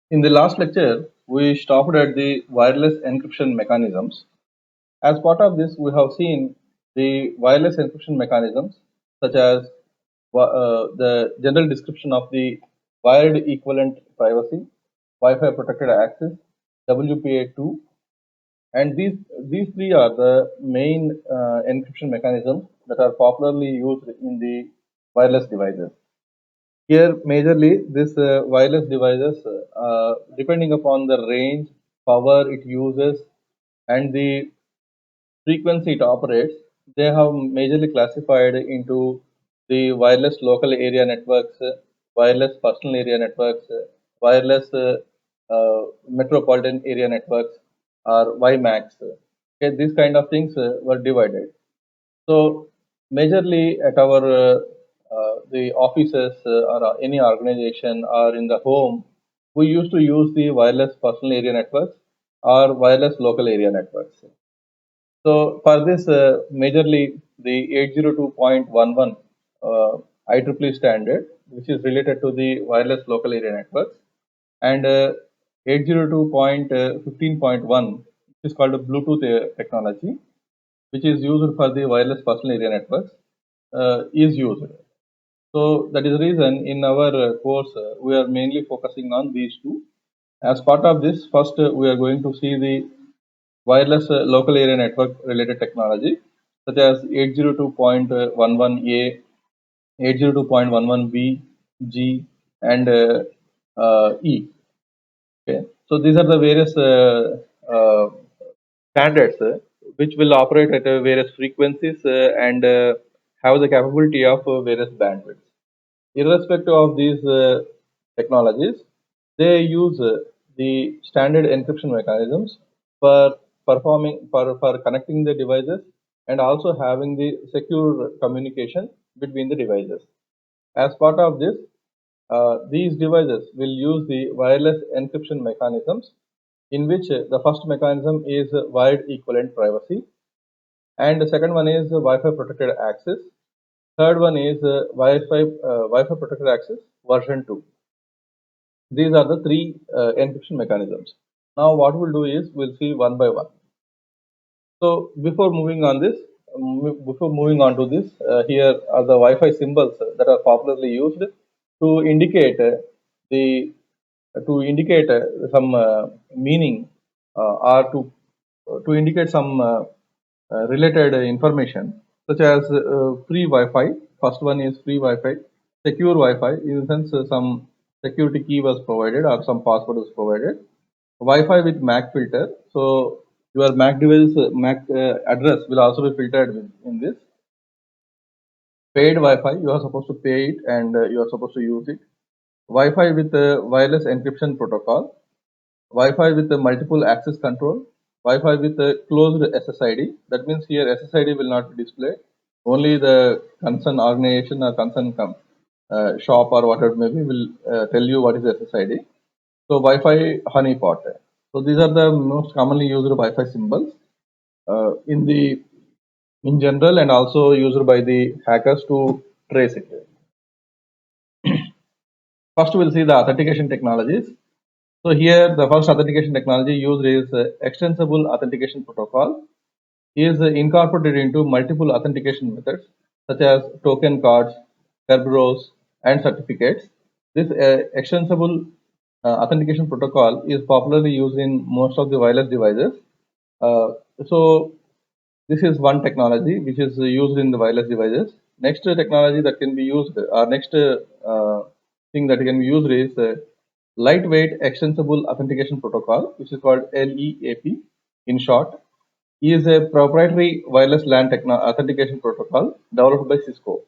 In the last lecture, we stopped at the wireless encryption mechanisms. As part of this, we have seen the wireless encryption mechanisms, such as the general description of the wired equivalent privacy, Wi-Fi protected access, WPA2, and these three are the main encryption mechanisms that are popularly used in the wireless devices. Here, majorly, this wireless devices, depending upon the range, power it uses, and the frequency it operates, they have majorly classified into the wireless local area networks, wireless personal area networks, wireless metropolitan area networks, or WiMAX. Okay, these kind of things were divided. So majorly at our the offices or any organization or in the home, we used to use the wireless personal area networks or wireless local area networks. So for this, majorly the 802.11 IEEE standard, which is related to the wireless local area networks, and 802.15.1, which is called a Bluetooth technology, which is used for the wireless personal area networks, is used. So that is the reason in our course we are mainly focusing on these two. As part of this, first we are going to see the wireless local area network related technology, such as 802.11a, 802.11b, G, and E. Okay. So these are the various standards which will operate at various frequencies and have the capability of various bandwidths. Irrespective of these technologies, they use the standard encryption mechanisms for for connecting the devices and also having the secure communication between the devices. As part of this, these devices will use the wireless encryption mechanisms, in which the first mechanism is wired equivalent privacy, and the second one is Wi-Fi protected access. Third one is Wi-Fi protected access version 2. These are the three encryption mechanisms. Now what we'll do is we'll see one by one. So before moving on to this, here are the Wi-Fi symbols that are popularly used to indicate the some meaning or to indicate some related information, such as free Wi-Fi. First one is free Wi-Fi, secure Wi-Fi. In the sense, some security key was provided or some password was provided. Wi-Fi with MAC filter. So your MAC device MAC address will also be filtered in this. Paid Wi-Fi, you are supposed to pay it and you are supposed to use it. Wi-Fi with wireless encryption protocol. Wi-Fi with multiple access control, Wi-Fi with closed SSID. That means here SSID will not be displayed. Only the concerned organization or concerned shop or whatever it may be will tell you what is SSID. So Wi-Fi honeypot. So these are the most commonly used Wi-Fi symbols in general, and also used by the hackers to trace it. First, we'll see the authentication technologies. So here, the first authentication technology used is extensible authentication protocol. Is incorporated into multiple authentication methods such as token cards, Kerberos, and certificates. This extensible authentication protocol is popularly used in most of the wireless devices. So this is one technology which is used in the wireless devices. Next technology that can be used, or next thing that can be used is lightweight extensible authentication protocol, which is called LEAP in short, is a proprietary wireless LAN authentication protocol developed by Cisco.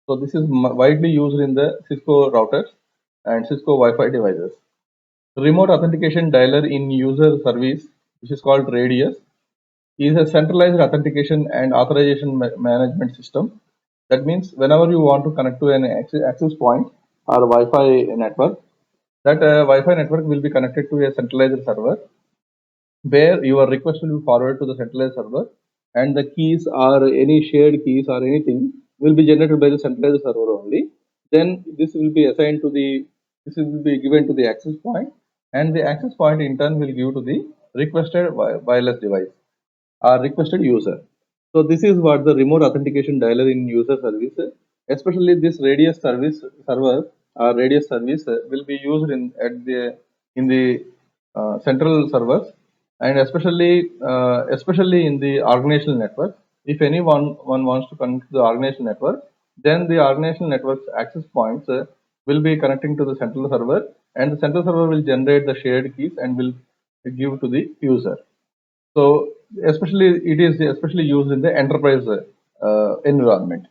So this is widely used in the Cisco routers and Cisco Wi-Fi devices. Remote authentication dialer in user service, which is called Radius, is a centralized authentication and authorization management system. That means whenever you want to connect to an access point or Wi-Fi network, that Wi-Fi network will be connected to a centralized server, where your request will be forwarded to the centralized server, and the keys or any shared keys or anything will be generated by the centralized server only. Then this will be assigned to the this will be given to the access point, and the access point in turn will give to the requested wireless device or requested user. So this is what the remote authentication dialer in user service, especially this radius service server or radius service will be used in the central servers, and especially in the organizational network. If anyone one wants to connect to the organizational network, then the organizational network's access points will be connecting to the central server, and the central server will generate the shared keys and will give to the user. So especially it is especially used in the enterprise environment.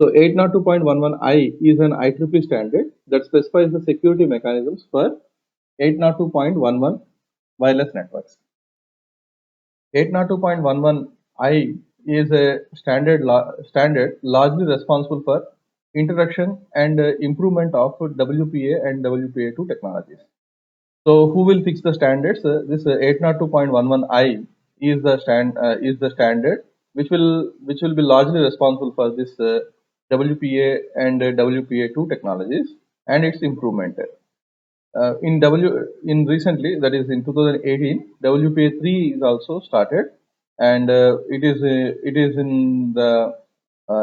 So 802.11i is an IEEE standard that specifies the security mechanisms for 802.11 wireless networks. 802.11i is a standard largely responsible for introduction and improvement of WPA and WPA2 technologies. So who will fix the standards? This 802.11i is the standard which will be largely responsible for this WPA and WPA2 technologies and its improvement. In recently, that is in 2018, WPA3 is also started, and it is in the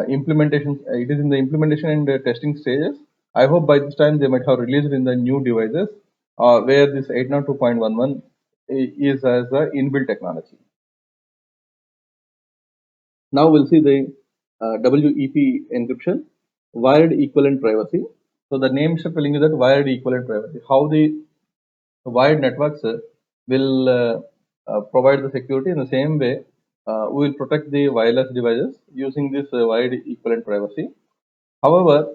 implementation. It is in the implementation and testing stages. I hope by this time they might have released in the new devices where this 802.11 is as a inbuilt technology. Now we'll see the WEP encryption, wired equivalent privacy. So the name is telling you that wired equivalent privacy, how the wired networks will provide the security in the same way. We will protect the wireless devices using this wired equivalent privacy. However,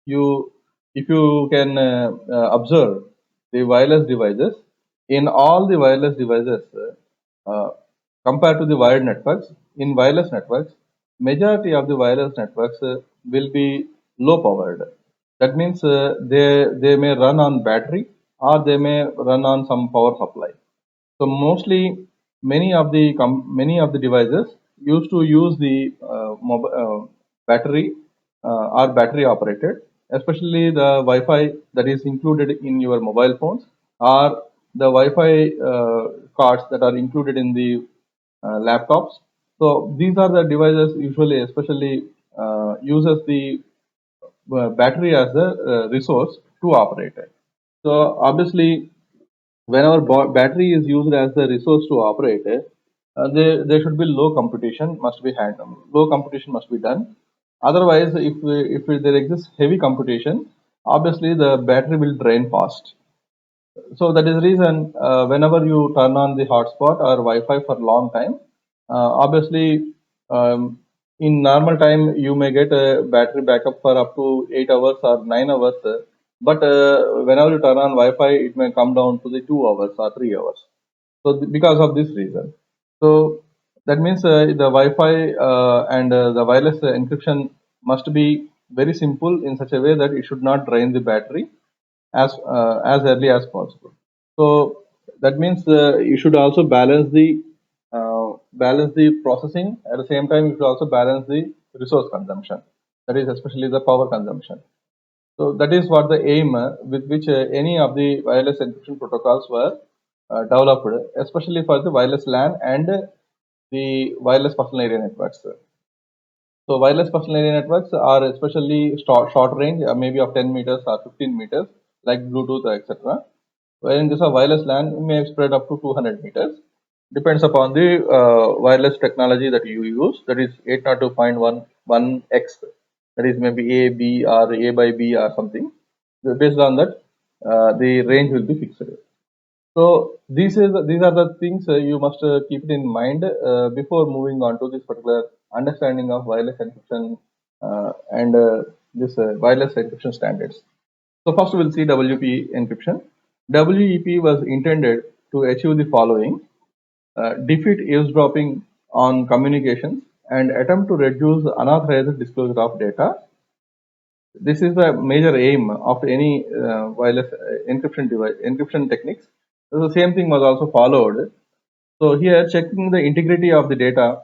you if you can observe the wireless devices, in all the wireless devices uh, compared to the wired networks, in wireless networks, majority of the wireless networks will be low powered. That means they may run on battery or they may run on some power supply. So mostly many of the devices used to use the battery or battery operated, especially the Wi-Fi that is included in your mobile phones, or the Wi-Fi cards that are included in the laptops. So these are the devices usually, especially uses the battery as a resource to operate it. So obviously, whenever battery is used as the resource to operate it, there should be low computation must be done. Otherwise, if there exists heavy computation, obviously the battery will drain fast. So that is the reason whenever you turn on the hotspot or Wi-Fi for long time, obviously in normal time you may get a battery backup for up to 8 hours or 9 hours. But whenever you turn on Wi-Fi, it may come down to the 2 hours or 3 hours. So because of this reason, so that means the Wi-Fi and the wireless encryption must be very simple in such a way that it should not drain the battery as early as possible. So that means you should also balance the processing. At the same time, you should also balance the resource consumption. That is especially the power consumption. So that is what the aim with which any of the wireless encryption protocols were developed, especially for the wireless LAN and the wireless personal area networks. So wireless personal area networks are especially short range, maybe of 10 meters or 15 meters, like Bluetooth, etc. Wherein this wireless LAN may spread up to 200 meters. Depends upon the wireless technology that you use. That is 802.11x. That is maybe A, B, or A by B or something. So based on that, the range will be fixed. So these are the things you must keep it in mind before moving on to this particular understanding of wireless encryption and this wireless encryption standards. So first we'll see WP encryption. WEP was intended to achieve the following: defeat eavesdropping on communications and attempt to reduce unauthorized disclosure of data. This is the major aim of any wireless encryption techniques. So the same thing was also followed. So here, checking the integrity of the data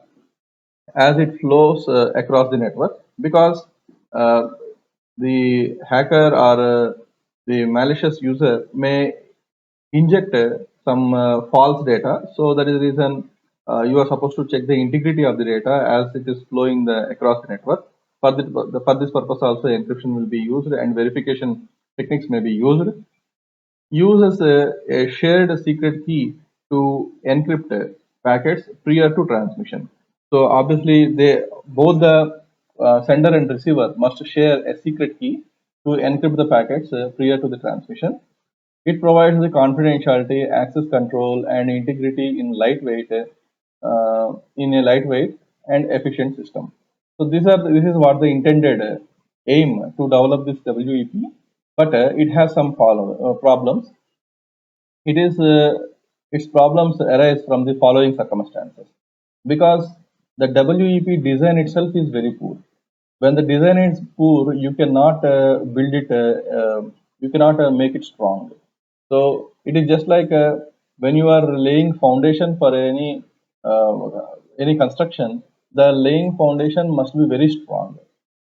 as it flows across the network, because uh, the hacker or the malicious user may inject some false data. So that is the reason you are supposed to check the integrity of the data as it is flowing across the network. For this purpose, also encryption will be used and verification techniques may be used. Uses a shared secret key to encrypt packets prior to transmission. So obviously, they both the sender and receiver must share a secret key to encrypt the packets prior to the transmission. It provides the confidentiality, access control, and integrity in a lightweight and efficient system. So this is what the intended aim to develop this WEP, but it has some problems. It is its problems arise from the following circumstances because the WEP design itself is very poor. When the design is poor, you cannot build it, you cannot make it strong. So it is just like when you are laying foundation for uh, any construction, the laying foundation must be very strong.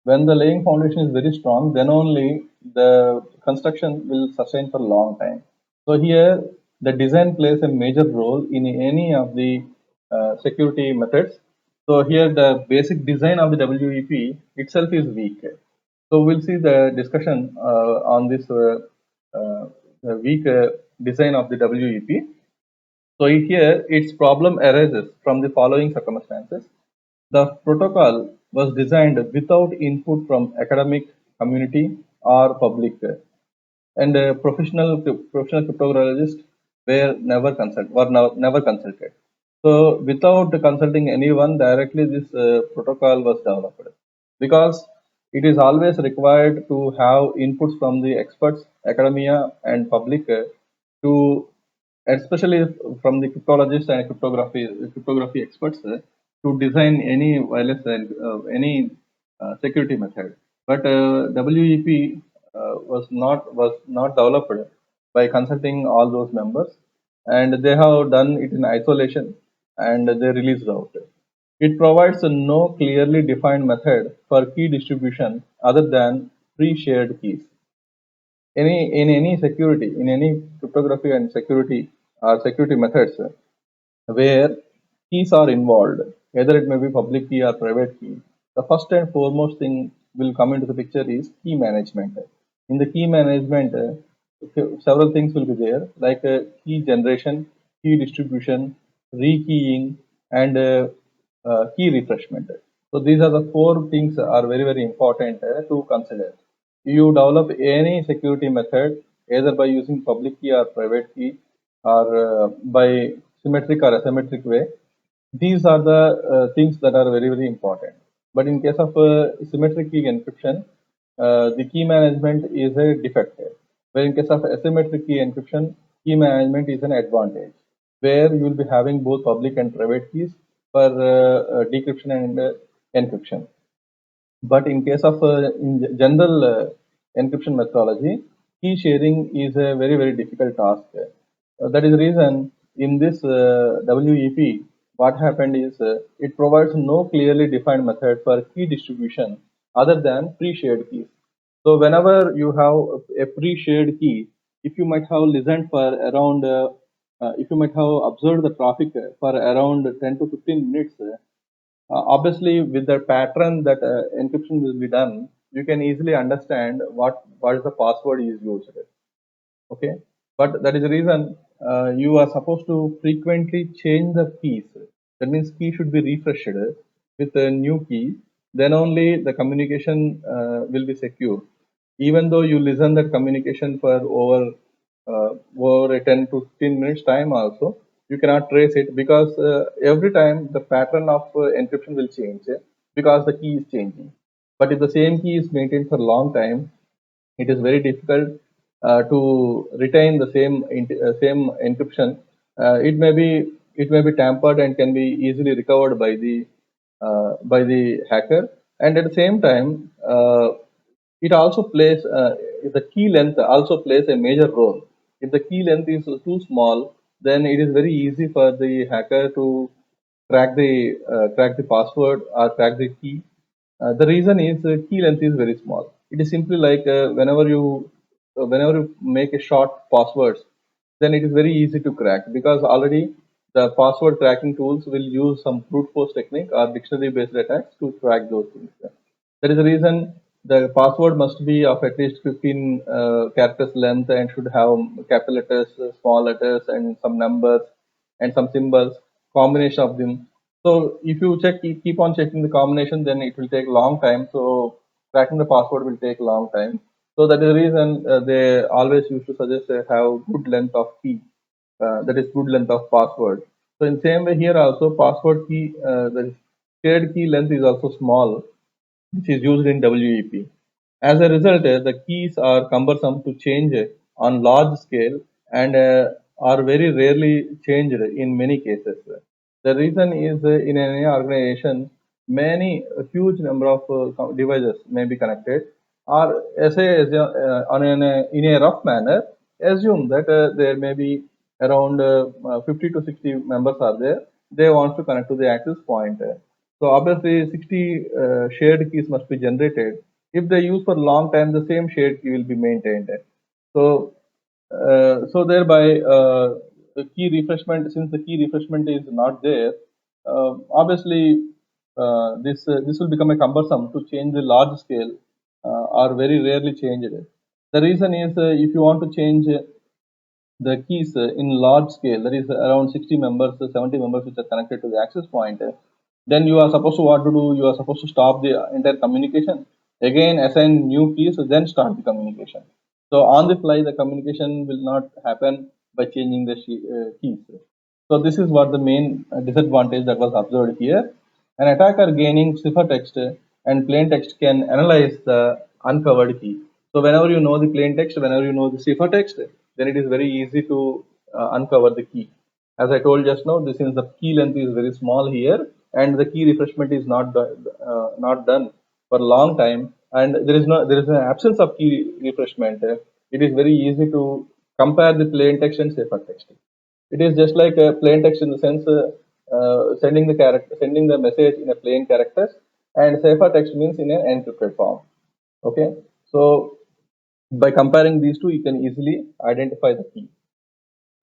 When the laying foundation is very strong, then only the construction will sustain for a long time. So here, the design plays a major role in any of the security methods. So here, the basic design of the WEP itself is weak. So we'll see the discussion on this weak design of the WEP. So here, its problem arises from the following circumstances. The protocol was designed without input from academic community or public, and professional cryptographers were never consulted. So without consulting anyone directly, this protocol was developed because it is always required to have inputs from the experts, academia, and public to especially from the cryptologists and cryptography experts to design any wireless any security method. But WEP was not developed by consulting all those members, and they have done it in isolation, and they released out. It provides no clearly defined method for key distribution other than pre-shared keys. Any security, in any cryptography and security methods where keys are involved, either it may be public key or private key, the first and foremost thing will come into the picture is key management. In the key management, several things will be there like key generation, key distribution, rekeying, and key refreshment. So these are the four things are very important to consider. You develop any security method either by using public key or private key or by symmetric or asymmetric way. These are the things that are very important. But in case of symmetric key encryption, the key management is a defect. Where in case of asymmetric key encryption, key management is an advantage. Where you will be having both public and private keys for decryption and encryption. But in case of in general encryption methodology, key sharing is a very difficult task. That is the reason in this WEP, what happened is it provides no clearly defined method for key distribution other than pre-shared keys. So whenever you have a pre-shared key, if you might have listened for around, if you might have observed the traffic for around 10 to 15 minutes, obviously, with the pattern that encryption will be done, you can easily understand what is the password is used. Okay, but that is the reason you are supposed to frequently change the keys. That means key should be refreshed with a new key. Then only the communication will be secure. Even though you listen that communication for over a 10 to 15 minutes time also, you cannot trace it because every time the pattern of encryption will change because the key is changing. But if the same key is maintained for a long time, it is very difficult to retain the same encryption. It may be tampered and can be easily recovered by the hacker. And at the same time, it also plays the key length also plays a major role. If the key length is too small, then it is very easy for the hacker to crack the password or crack the key. The reason is key length is very small. It is simply like whenever you make a short passwords, then it is very easy to crack because already the password cracking tools will use some brute force technique or dictionary based attacks to crack those things. That is the reason the password must be of at least 15 characters length and should have capital letters, small letters, and some numbers and some symbols, combination of them. So if you keep on checking the combination, then it will take long time. So cracking the password will take long time. So that is the reason they always used to suggest have good length of key, that is good length of password. So in same way here also password key, the shared key length is also small, which is used in WEP. As a result, the keys are cumbersome to change on large scale and are very rarely changed in many cases. The reason is in any organization, many huge number of devices may be connected, or in a rough manner, assume that there may be around 50 to 60 members are there. They want to connect to the access point. So obviously 60 shared keys must be generated. If they use for long time, the same shared key will be maintained. So thereby the key refreshment, since the key refreshment is not there, obviously this will become a cumbersome to change the large scale or very rarely changed. The reason is if you want to change the keys in large scale, that is around 60 members, 70 members which are connected to the access point, then you are supposed to what to do? You are supposed to stop the entire communication, again assign new keys, then start the communication. So on the fly, the communication will not happen by changing the keys. So this is what the main disadvantage that was observed here. An attacker gaining ciphertext and plain text can analyze the uncovered key. So whenever you know the plain text, whenever you know the ciphertext, then it is very easy to uncover the key. As I told just now, this is the key length is very small here, and the key refreshment is not done for a long time, and there is an absence of key refreshment. It is very easy to compare the plain text and ciphertext. It is just like a plain text in the sense sending the message in a plain characters, and ciphertext means in an encrypted form. Okay, so by comparing these two, you can easily identify the key.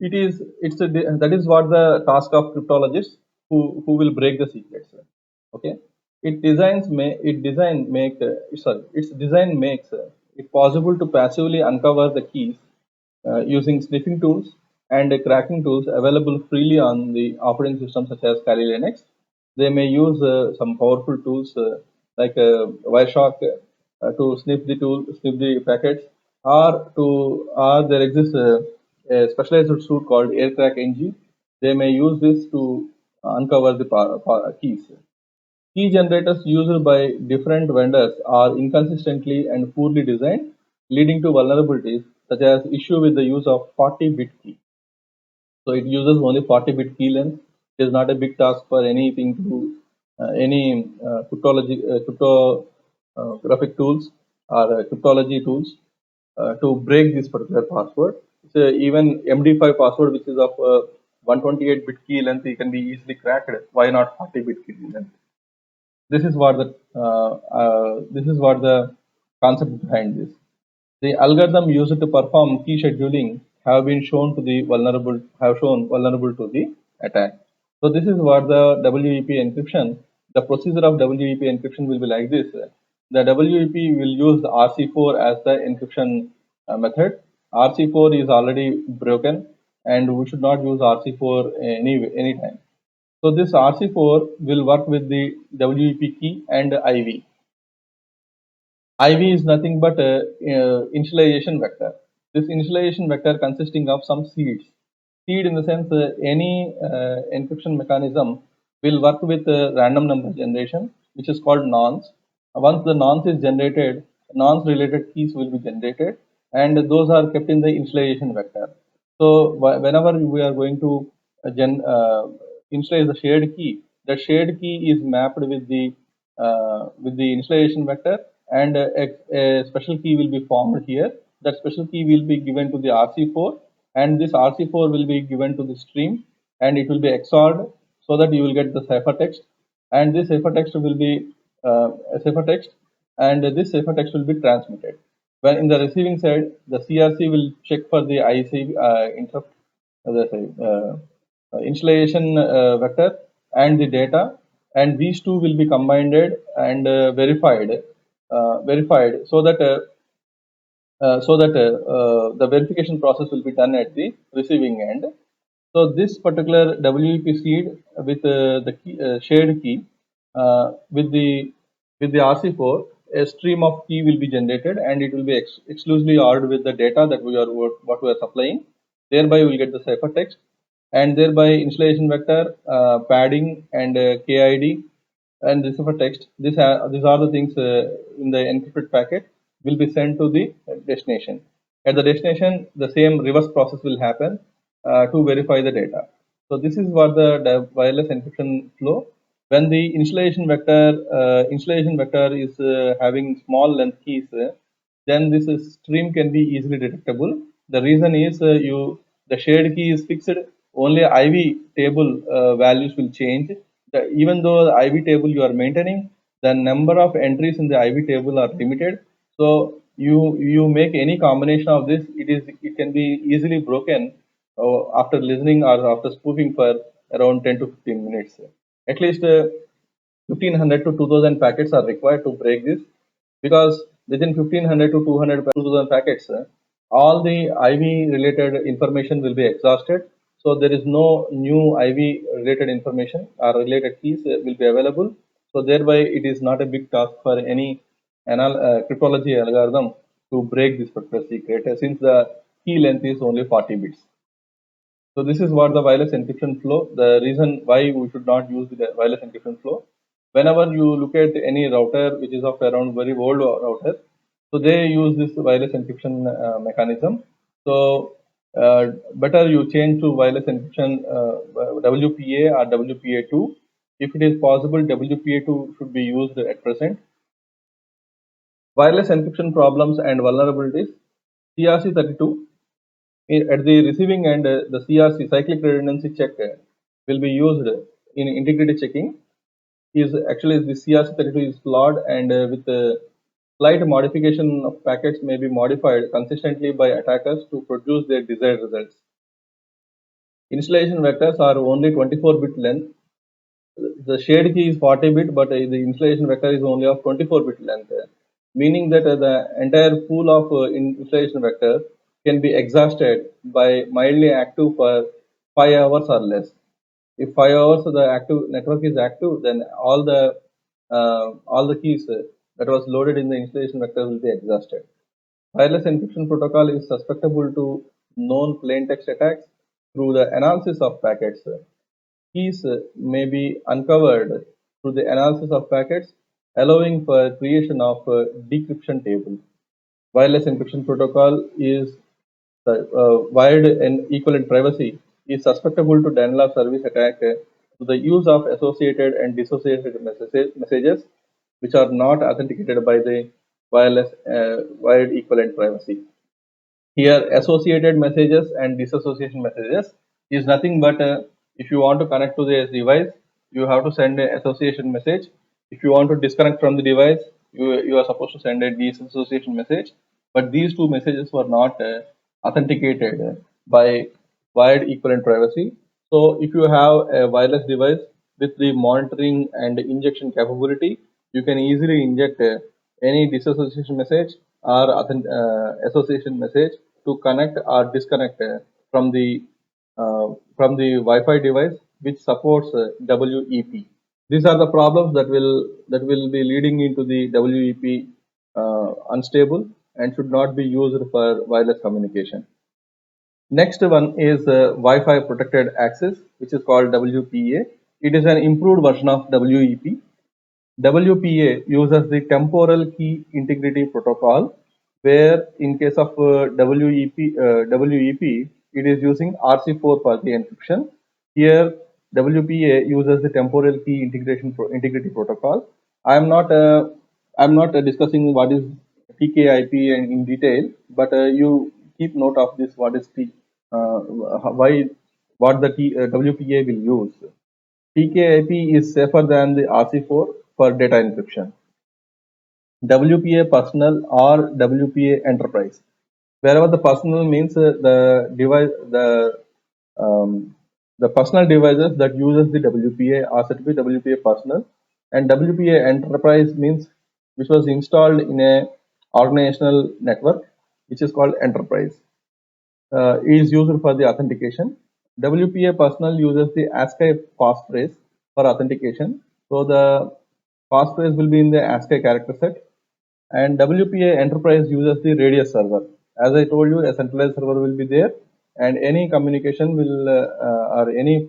That is what the task of cryptologists who will break the secrets. Okay, its design makes it possible to passively uncover the keys using sniffing tools and cracking tools available freely on the operating system such as Kali Linux. They may use some powerful tools like Wireshark sniff the packets, or there exists a specialized suit called AirCrack NG. They may use this to uncover the keys. Key generators used by different vendors are inconsistently and poorly designed, leading to vulnerabilities such as issue with the use of 40-bit key. So it uses only 40-bit key length. It is not a big task for anything to any cryptographic tools or cryptology tools to break this particular password. So even MD5 password, which is of 128-bit key length, it can be easily cracked. Why not 40-bit key length? This is what the concept behind this. The algorithm used to perform key scheduling have shown vulnerable to the attack. So this is what the WEP encryption. The procedure of WEP encryption will be like this. The WEP will use RC4 as the encryption method. RC4 is already broken, and we should not use RC4 anytime. So this RC4 will work with the WEP key and IV. IV is nothing but a initialization vector. This initialization vector consisting of some seeds. Seed in the sense any encryption mechanism will work with random number generation, which is called nonce. Once the nonce is generated, nonce related keys will be generated, and those are kept in the initialization vector. So whenever we are going to initialize the shared key, that shared key is mapped with the initialization vector, and a special key will be formed here. That special key will be given to the RC4, and this RC4 will be given to the stream, and it will be XORed so that you will get the ciphertext, and this ciphertext will be a ciphertext, and this ciphertext will be transmitted. When in the receiving side, the CRC will check for the IC interrupt, installation vector and the data, and these two will be combined and verified so that the verification process will be done at the receiving end. So this particular WEP seed with the key, shared key with the RC4, a stream of key will be generated and it will be exclusively ORed with the data that what we are supplying. Thereby, we will get the ciphertext, and thereby installation vector, padding, and KID and this text. These are the things in the encrypted packet will be sent to the destination. At the destination, the same reverse process will happen to verify the data. So this is what the wireless encryption flow. When the installation vector is having small length keys, then this stream can be easily detectable. The reason is the shared key is fixed. Only IV table values will change. Even though the IV table you are maintaining, the number of entries in the IV table are limited. So you make any combination of this, it can be easily broken after listening or after spoofing for around 10 to 15 minutes. At least 1500 to 2000 packets are required to break this, because within 1500 to 2000 packets, all the IV related information will be exhausted. So there is no new IV related information or related keys will be available. So thereby it is not a big task for any cryptology algorithm to break this particular secret, since the key length is only 40 bits. So this is what the wireless encryption flow. The reason why we should not use the wireless encryption flow. Whenever you look at any router which is of around very old router, so they use this wireless encryption mechanism. So better you change to wireless encryption WPA or WPA2. If it is possible, WPA2 should be used at present. Wireless encryption problems and vulnerabilities. CRC32. At the receiving end, the CRC, cyclic redundancy check, will be used in integrity checking. Is actually the CRC32 is flawed, and with slight modification of packets may be modified consistently by attackers to produce their desired results. Installation vectors are only 24-bit length. The shared key is 40-bit, but the installation vector is only of 24-bit length, meaning that the entire pool of installation vector can be exhausted by mildly active for 5 hours or less. If 5 hours the active network is active, then all the keys that was loaded in the installation vector will be exhausted. Wireless encryption protocol is susceptible to known plain text attacks through the analysis of packets. Keys may be uncovered through the analysis of packets, allowing for creation of a decryption table. Wireless encryption protocol is wired and equivalent privacy is susceptible to denial of service attack through the use of associated and dissociated messages which are not authenticated by the wired equivalent privacy. Here, associated messages and disassociation messages is nothing but if you want to connect to the device, you have to send an association message. If you want to disconnect from the device, you are supposed to send a disassociation message. But these two messages were not authenticated by wired equivalent privacy. So, if you have a wireless device with the monitoring and injection capability, you can easily inject any disassociation message or association message to connect or disconnect from the Wi-Fi device which supports WEP. These are the problems that will be leading into the WEP unstable and should not be used for wireless communication. Next one is Wi-Fi protected access, which is called WPA. It is an improved version of WEP. WPA uses the temporal key integrity protocol, where in case of WEP, it is using RC4 for the encryption. Here, WPA uses the temporal key integrity protocol. I'm not discussing what is TKIP in detail, but you keep note of this. What is why what the WPA will use. TKIP is safer than the RC4 for data encryption. WPA personal or WPA enterprise. Wherever the personal means the device, The personal devices that uses the WPA are said to be WPA personal, and WPA enterprise means which was installed in a organizational network, which is called enterprise. Is used for the authentication. WPA personal uses the ASCII passphrase for authentication. So the passphrase will be in the ASCII character set, and WPA enterprise uses the radius server. As I told you, a centralized server will be there, and any communication will or any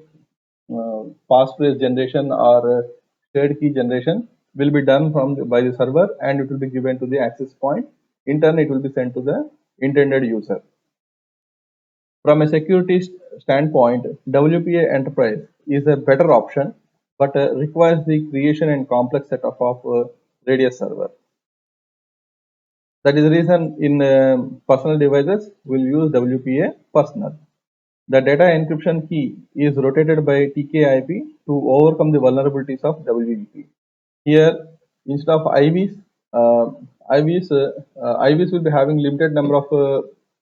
passphrase generation or shared key generation will be done by the server, and it will be given to the access point. In turn, it will be sent to the intended user. From a security standpoint, WPA Enterprise is a better option, but requires the creation and complex setup of Radius server. That is the reason in personal devices we'll use WPA personal. The data encryption key is rotated by TKIP to overcome the vulnerabilities of WEP. Here, instead of IVs, IVs will be having limited number of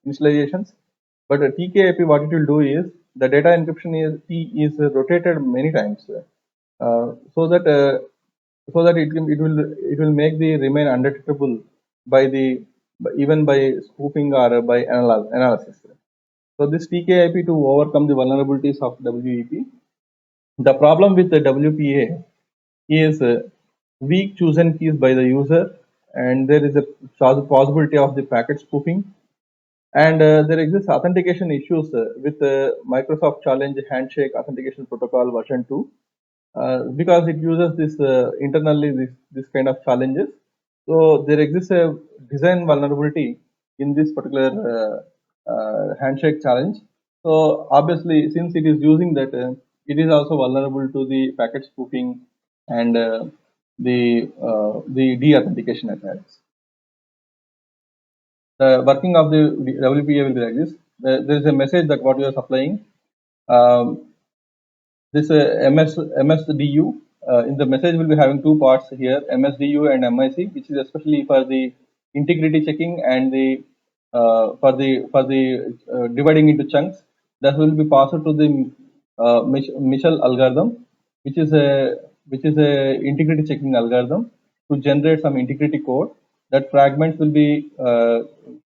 initializations, but TKIP, what it will do is the data encryption key is rotated many times, so that it will make the remain undetectable by the even by spoofing or by analysis. So this TKIP to overcome the vulnerabilities of WEP. The problem with the WPA is weak chosen keys by the user, and there is a possibility of the packet spoofing, and there exists authentication issues with Microsoft Challenge Handshake Authentication Protocol version 2, because it uses this internally this kind of challenges. So there exists a design vulnerability in this particular handshake challenge. So obviously, since it is using that, it is also vulnerable to the packet spoofing and the de-authentication attacks. The working of the WPA will be like this. There is a message that what you are supplying. This MSDU, in the message will be having two parts here, MSDU and MIC, which is especially for the integrity checking and the dividing into chunks. That will be passed to the Michel algorithm, which is a integrity checking algorithm to generate some integrity code. That fragments will be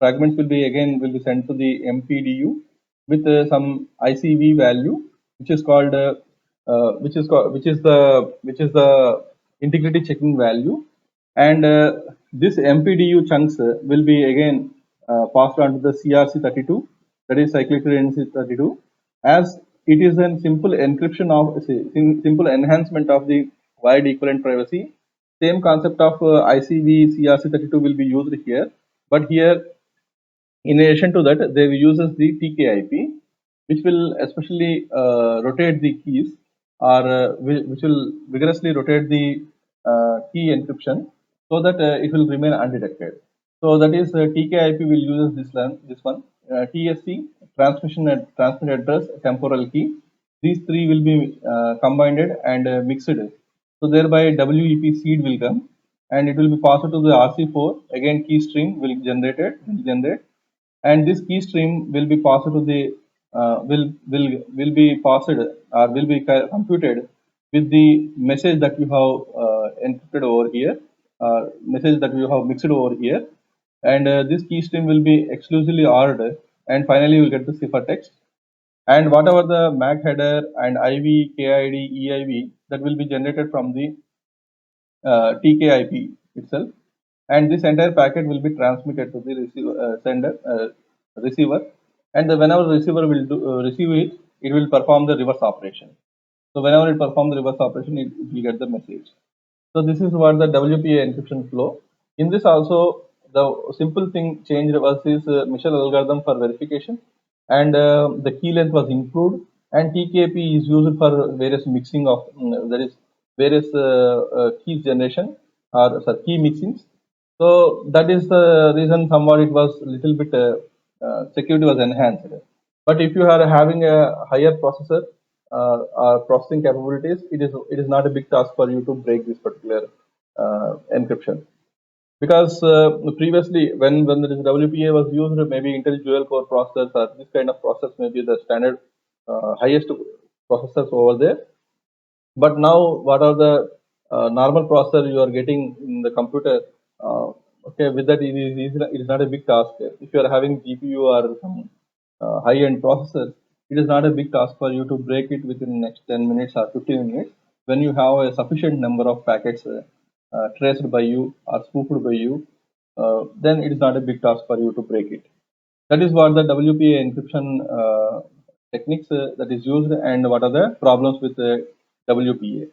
again will be sent to the MPDU with some ICV value, which is called which is the integrity checking value, and this MPDU chunks will be again passed on to the CRC32, that is cyclic redundancy 32, as it is a simple encryption of simple enhancement of the wide equivalent privacy. Same concept of ICV CRC32 will be used here, but here in addition to that, they uses the TKIP, which will especially rotate the keys, or which will vigorously rotate the key encryption, so that it will remain undetected. So that is TKIP will use this one. TSC, transmission and transmit address, temporal key. These three will be combined and mixed. So thereby WEP seed will come, and it will be passed to the RC4. Again, key string will generate, and this key stream will be passed to the will be passed or will be computed with the message that you have encrypted over here, message that you have mixed over here, and this key stream will be exclusively ORed, and finally you will get the cipher text, and whatever the MAC header and IV, KID, EIV that will be generated from the TKIP itself, and this entire packet will be transmitted to the receiver, and whenever the receiver will receive it, it will perform the reverse operation. So whenever it performs the reverse operation, it will get the message. So this is what the WPA encryption flow. In this also, the simple thing changed was this Michel algorithm for verification, and the key length was improved, and TKP is used for various mixing of there is various keys generation or key mixings. So that is the reason somewhat it was little bit security was enhanced. But if you are having a higher processor processing capabilities, it is not a big task for you to break this particular encryption, because previously when the WPA was used, maybe Intel dual core processors or this kind of process may be the standard highest processors over there. But now, what are the normal processor you are getting in the computer? Okay, with that it is not a big task. If you are having GPU or some high-end processor, it is not a big task for you to break it within the next 10 minutes or 15 minutes when you have a sufficient number of packets traced by you or spoofed by you. Then it is not a big task for you to break it. That is what the WPA encryption techniques that is used, and what are the problems with WPA.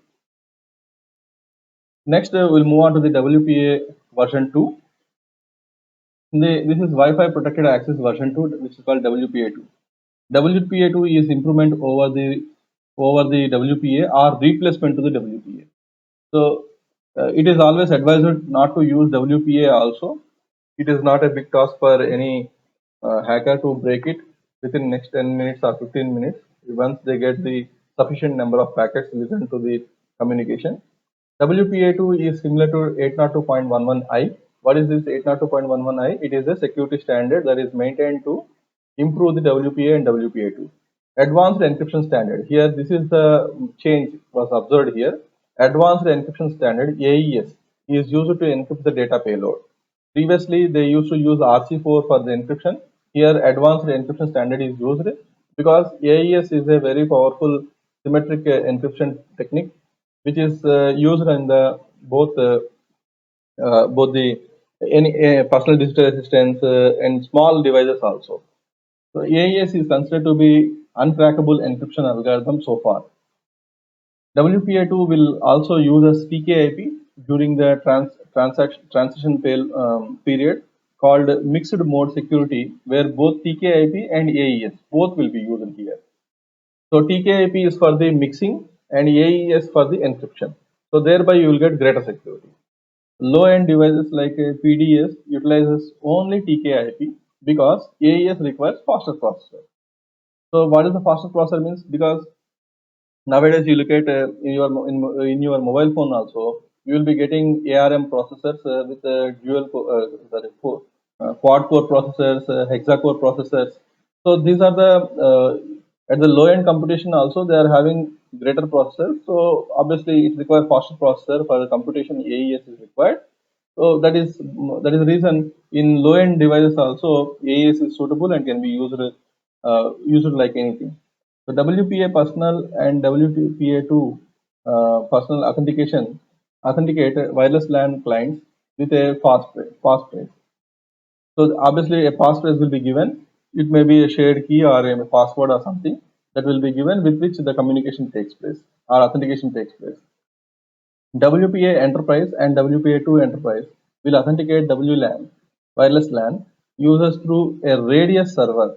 Next, we'll move on to the WPA version 2. This is Wi-Fi Protected Access version 2, which is called WPA2. WPA2 is improvement over the WPA or replacement to the WPA. So it is always advised not to use WPA also. It is not a big task for any hacker to break it within next 10 minutes or 15 minutes once they get the sufficient number of packets listened to the communication. WPA2 is similar to 802.11i. What is this 802.11i? It is a security standard that is maintained to improve the WPA and WPA2. Advanced encryption standard. Here, this is the change was observed here. Advanced encryption standard AES is used to encrypt the data payload. Previously, they used to use RC4 for the encryption. Here, advanced encryption standard is used because AES is a very powerful symmetric encryption technique, which is used in the both the any personal digital assistants and small devices also. So AES is considered to be uncrackable encryption algorithm so far. WPA2 will also use a TKIP during the transition period called mixed mode security, where both TKIP and AES both will be used here. So TKIP is for the mixing and AES for the encryption. So thereby you will get greater security. Low-end devices like PDS utilizes only TKIP because AES requires faster processor. So what is the faster processor means? Because nowadays you look at in your mobile phone also, you will be getting ARM processors with quad core processors, hexa core processors. So these are the at the low end computation also they are having greater processors. So obviously it requires faster processor for the computation. AES is required. So that is the reason in low end devices also AES is suitable and can be used like anything. So WPA personal and WPA2 personal authenticate wireless LAN clients with a fast trace. So obviously a passphrase will be given. It may be a shared key or a password or something that will be given with which the communication takes place or authentication takes place. WPA Enterprise and WPA2 Enterprise will authenticate WLAN, wireless LAN, users through a radius server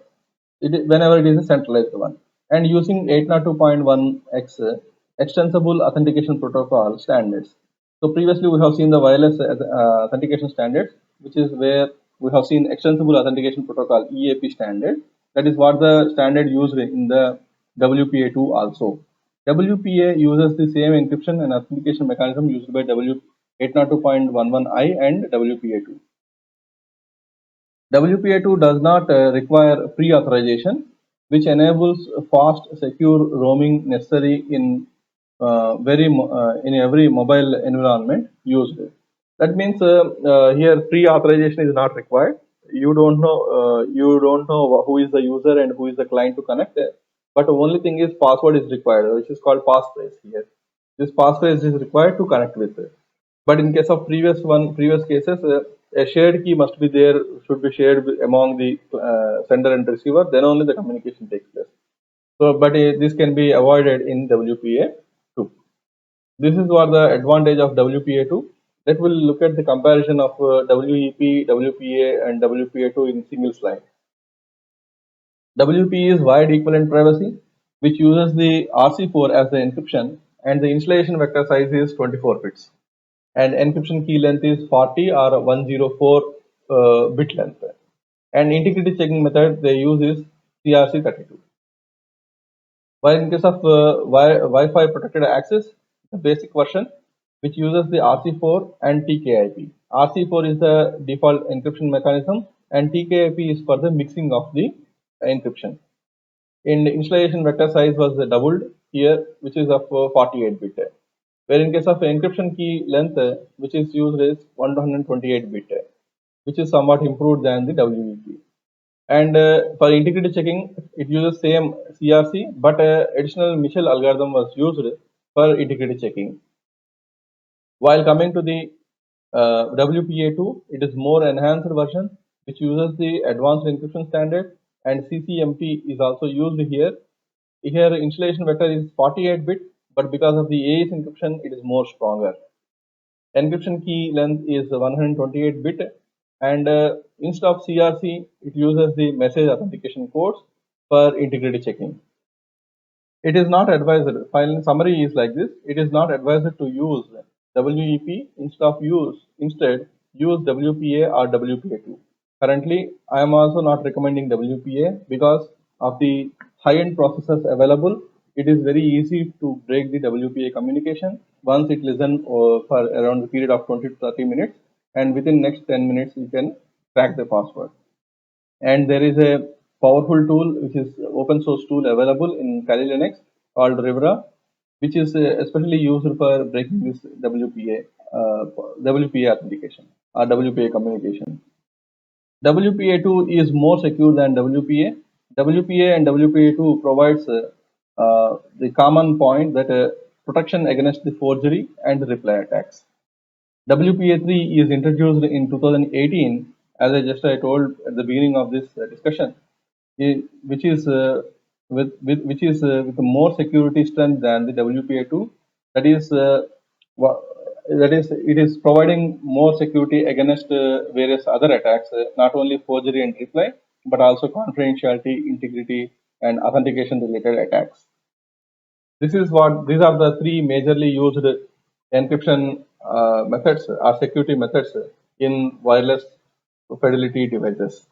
whenever it is a centralized one, and using 802.1x extensible authentication protocol standards. So previously we have seen the wireless authentication standards, which is where we have seen extensible authentication protocol EAP standard. That is what the standard used in the WPA2 also. WPA uses the same encryption and authentication mechanism used by W802.11i and WPA2. WPA2 does not require pre-authorization, which enables fast, secure roaming necessary in in every mobile environment used. That means here pre-authorization is not required. You don't know who is the user and who is the client to connect. But the only thing is password is required, which is called passphrase here. This passphrase is required to connect with it. But in case of previous cases, a shared key must be there, should be shared among the sender and receiver. Then only the communication takes place. So, but this can be avoided in WPA2. This is what the advantage of WPA2. That will look at the comparison of WEP, WPA, and WPA2 in single slide. WPA is wide equivalent privacy, which uses the RC4 as the encryption, and the installation vector size is 24 bits, and encryption key length is 40 or 104 bit length, and integrity checking method they use is CRC32. While in case of Wi-Fi protected access, the basic version which uses the RC4 and TKIP. RC4 is the default encryption mechanism and TKIP is for the mixing of the encryption. And installation vector size was doubled here, which is of 48 bit. Where in case of encryption key length, which is used is 128 bit, which is somewhat improved than the WEP. And for integrity checking, it uses same CRC, but additional Michel algorithm was used for integrity checking. While coming to the WPA2, it is more enhanced version which uses the advanced encryption standard, and CCMP is also used here. Here installation vector is 48 bit, but because of the AES encryption, it is more stronger. Encryption key length is 128 bit, and instead of CRC, it uses the message authentication codes for integrity checking. It is not advised. Final summary is like this: it is not advised to use WEP instead use WPA or WPA2. Currently, I am also not recommending WPA because of the high-end processors available. It is very easy to break the WPA communication once it listen for around the period of 20 to 30 minutes, and within next 10 minutes you can crack the password. And there is a powerful tool which is open source tool available in Kali Linux called Rivera, which is especially used for breaking this WPA authentication or WPA communication. WPA2 is more secure than WPA. WPA and WPA2 provides the common point that protection against the forgery and reply attacks. WPA3 is introduced in 2018, as I told at the beginning of this discussion, which is with more security strength than the WPA2. That is, it is providing more security against various other attacks, not only forgery and reply, but also confidentiality, integrity, and authentication related attacks. These are the three majorly used encryption methods or security methods in wireless fidelity devices.